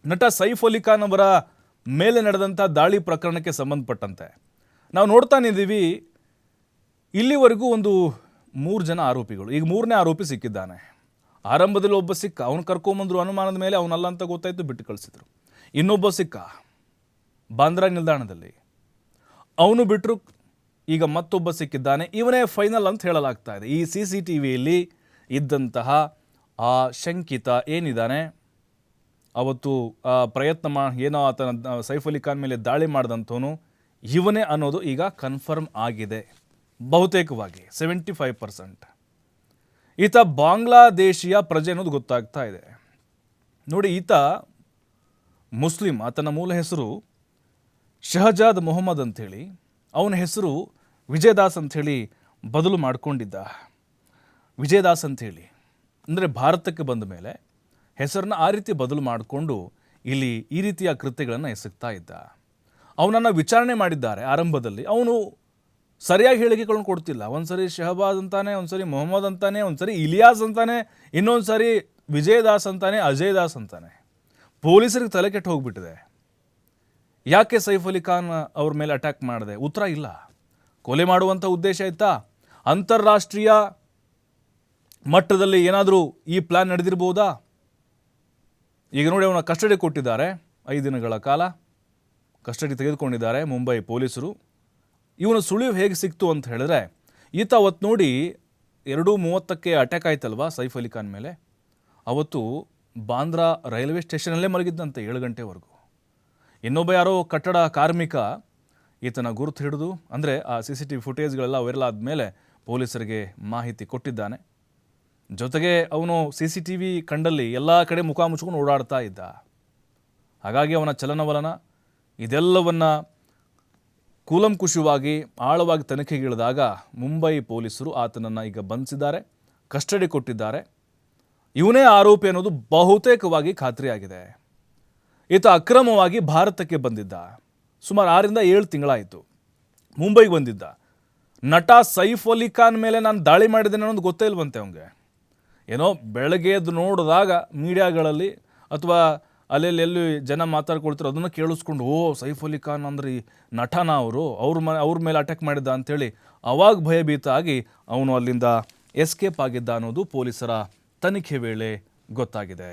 ನಟ ಸೈಫ್ ಅಲಿ ಖಾನ್ ಅವರ ಮೇಲೆ ನಡೆದಂಥ ದಾಳಿ ಪ್ರಕರಣಕ್ಕೆ ಸಂಬಂಧಪಟ್ಟಂತೆ ನಾವು ನೋಡ್ತಾನಿದ್ದೀವಿ. ಇಲ್ಲಿವರೆಗೂ ಒಂದು 3 ಜನ ಆರೋಪಿಗಳು, ಈಗ 3ನೇ ಆರೋಪಿ ಸಿಕ್ಕಿದ್ದಾನೆ. ಆರಂಭದಲ್ಲಿ ಒಬ್ಬ ಸಿಕ್ಕ, ಅವನು ಕರ್ಕೊಂಬಂದ್ರು, ಅನುಮಾನದ ಮೇಲೆ ಅವನಲ್ಲ ಅಂತ ಗೊತ್ತಾಯಿತು, ಬಿಟ್ಟು ಕಳಿಸಿದ್ರು. ಇನ್ನೊಬ್ಬ ಸಿಕ್ಕ ಬಾಂದ್ರಾ ನಿಲ್ದಾಣದಲ್ಲಿ, ಅವನು ಬಿಟ್ಟರು. ಈಗ ಮತ್ತೊಬ್ಬ ಸಿಕ್ಕಿದ್ದಾನೆ, ಇವನೇ ಫೈನಲ್ ಅಂತ ಹೇಳಲಾಗ್ತಾ ಇದೆ. ಈ CCTVಯಲ್ಲಿ ಇದ್ದಂತಹ ಆ ಶಂಕಿತ ಏನಿದ್ದಾನೆ, ಅವತ್ತು ಪ್ರಯತ್ನ ಏನೋ ಆತನ ಸೈಫ್ ಅಲಿ ಖಾನ್ ಮೇಲೆ ದಾಳಿ ಮಾಡಿದಂಥವನು ಇವನೇ ಅನ್ನೋದು ಈಗ ಕನ್ಫರ್ಮ್ ಆಗಿದೆ ಬಹುತೇಕವಾಗಿ 75%. ಈತ ಬಾಂಗ್ಲಾದೇಶಿಯ ಪ್ರಜೆ ಅನ್ನೋದು ಗೊತ್ತಾಗ್ತಾ ಇದೆ. ನೋಡಿ, ಈತ ಮುಸ್ಲಿಂ, ಆತನ ಮೂಲ ಹೆಸರು ಶಹಜಾದ್ ಮೊಹಮ್ಮದ್ ಅಂಥೇಳಿ, ಅವನ ಹೆಸರು ವಿಜಯದಾಸ್ ಅಂಥೇಳಿ ಬದಲು ಮಾಡಿಕೊಂಡಿದ್ದ. ವಿಜಯದಾಸ್ ಅಂಥೇಳಿ ಅಂದರೆ ಭಾರತಕ್ಕೆ ಬಂದ ಮೇಲೆ ಹೆಸರನ್ನ ಆ ರೀತಿ ಬದಲು ಮಾಡಿಕೊಂಡು ಇಲ್ಲಿ ಈ ರೀತಿಯ ಕೃತ್ಯಗಳನ್ನು ಎಸಗ್ತಾ ಇದ್ದ. ಅವನನ್ನು ವಿಚಾರಣೆ ಮಾಡಿದ್ದಾರೆ ಆರಂಭದಲ್ಲಿ. ಅವನು ಸರಿಯಾಗಿ ಹೇಳಿಕೆಗಳನ್ನು ಕೊಡ್ತಿಲ್ಲ. ಒಂದು ಸರಿ ಶಹಬಾದ್ ಅಂತಾನೆ, ಒಂದು ಸರಿ ಮೊಹಮ್ಮದ್ ಅಂತಾನೆ, ಒಂದು ಸರಿ ಇಲಿಯಾಸ್ ಅಂತಾನೆ, ಇನ್ನೊಂದು ಸರಿ ವಿಜಯದಾಸ್ ಅಂತಾನೆ, ಅಜಯ್ ದಾಸ್ ಅಂತಾನೆ. ಪೊಲೀಸರಿಗೆ ತಲೆ ಕೆಟ್ಟು ಹೋಗ್ಬಿಟ್ಟಿದೆ. ಯಾಕೆ ಸೈಫ್ ಅಲಿ ಖಾನ್ ಅವ್ರ ಮೇಲೆ ಅಟ್ಯಾಕ್ ಮಾಡಿದೆ? ಉತ್ತರ ಇಲ್ಲ. ಕೊಲೆ ಮಾಡುವಂಥ ಉದ್ದೇಶ ಇತ್ತಾ? ಅಂತಾರಾಷ್ಟ್ರೀಯ ಮಟ್ಟದಲ್ಲಿ ಏನಾದರೂ ಈ ಪ್ಲಾನ್ ನಡೆದಿರ್ಬೋದಾ? ಈಗ ನೋಡಿ, ಅವನ ಕಸ್ಟಡಿ ಕೊಟ್ಟಿದ್ದಾರೆ. 5 ದಿನಗಳ ಕಾಲ ಕಸ್ಟಡಿ ತೆಗೆದುಕೊಂಡಿದ್ದಾರೆ ಮುಂಬೈ ಪೊಲೀಸರು. ಇವನು ಸುಳಿವು ಹೇಗೆ ಸಿಕ್ತು ಅಂತ ಹೇಳಿದ್ರೆ, ಈತ ಅವತ್ತು ನೋಡಿ 2:30ಕ್ಕೆ ಅಟ್ಯಾಕ್ ಆಯ್ತಲ್ವಾ ಸೈಫ್ ಅಲಿ ಖಾನ್ ಮೇಲೆ, ಅವತ್ತು ಬಾಂದ್ರಾ ರೈಲ್ವೆ ಸ್ಟೇಷನಲ್ಲೇ ಮಲಗಿದ್ದಂತೆ 7 ಗಂಟೆವರೆಗೂ. ಇನ್ನೊಬ್ಬ ಯಾರೋ ಕಟ್ಟಡ ಕಾರ್ಮಿಕ ಈತನ ಗುರುತು ಹಿಡಿದು, ಅಂದರೆ ಆ CCTV ಫುಟೇಜ್ಗಳೆಲ್ಲ ವೈರಲ್ ಆದಮೇಲೆ ಪೊಲೀಸರಿಗೆ ಮಾಹಿತಿ ಕೊಟ್ಟಿದ್ದಾನೆ. ಜೊತೆಗೆ ಅವನು CCTV ಕಂಡಲ್ಲಿ ಎಲ್ಲ ಕಡೆ ಮುಖ ಮುಚ್ಕೊಂಡು ಓಡಾಡ್ತಾ ಇದ್ದ. ಹಾಗಾಗಿ ಅವನ ಚಲನವಲನ ಇದೆಲ್ಲವನ್ನು ಕೂಲಂಕುಷವಾಗಿ ಆಳವಾಗಿ ತನಿಖೆಗಿಳಿದಾಗ ಮುಂಬೈ ಪೊಲೀಸರು ಆತನನ್ನು ಈಗ ಬಂಧಿಸಿದ್ದಾರೆ, ಕಸ್ಟಡಿ ಕೊಟ್ಟಿದ್ದಾರೆ. ಇವನೇ ಆರೋಪಿ ಅನ್ನೋದು ಬಹುತೇಕವಾಗಿ ಖಾತ್ರಿಯಾಗಿದೆ. ಈತ ಅಕ್ರಮವಾಗಿ ಭಾರತಕ್ಕೆ ಬಂದಿದ್ದ. ಸುಮಾರು 6ರಿಂದ 7 ತಿಂಗಳಾಯಿತು ಮುಂಬೈಗೆ ಬಂದಿದ್ದ. ನಟ ಸೈಫ್ ಅಲಿ ಖಾನ್ ಮೇಲೆ ನಾನು ದಾಳಿ ಮಾಡಿದ್ದೇನೆ ಅನ್ನೋದು ಗೊತ್ತೇ ಇಲ್ವಂತೆ ಅವನಿಗೆ. ಏನೋ ಬೆಳಗ್ಗೆ ಎದ್ದು ನೋಡಿದಾಗ ಮೀಡಿಯಾಗಳಲ್ಲಿ ಅಥವಾ ಅಲ್ಲೆಲ್ಲಿ ಜನ ಮಾತಾಡ್ಕೊಳ್ತಾರೆ ಅದನ್ನು ಕೇಳಿಸ್ಕೊಂಡು, ಓ ಸೈಫ್ ಅಲಿ ಖಾನ್ ಅಂದ್ರೆ ಈ ನಟನ ಅವ್ರ ಮೇಲೆ ಅಟ್ಯಾಕ್ ಮಾಡಿದ್ದ ಅಂಥೇಳಿ ಅವಾಗ ಭಯಭೀತ ಆಗಿ ಅವನು ಅಲ್ಲಿಂದ ಎಸ್ಕೇಪ್ ಆಗಿದ್ದ ಅನ್ನೋದು ಪೊಲೀಸರ ತನಿಖೆ ವೇಳೆ ಗೊತ್ತಾಗಿದೆ.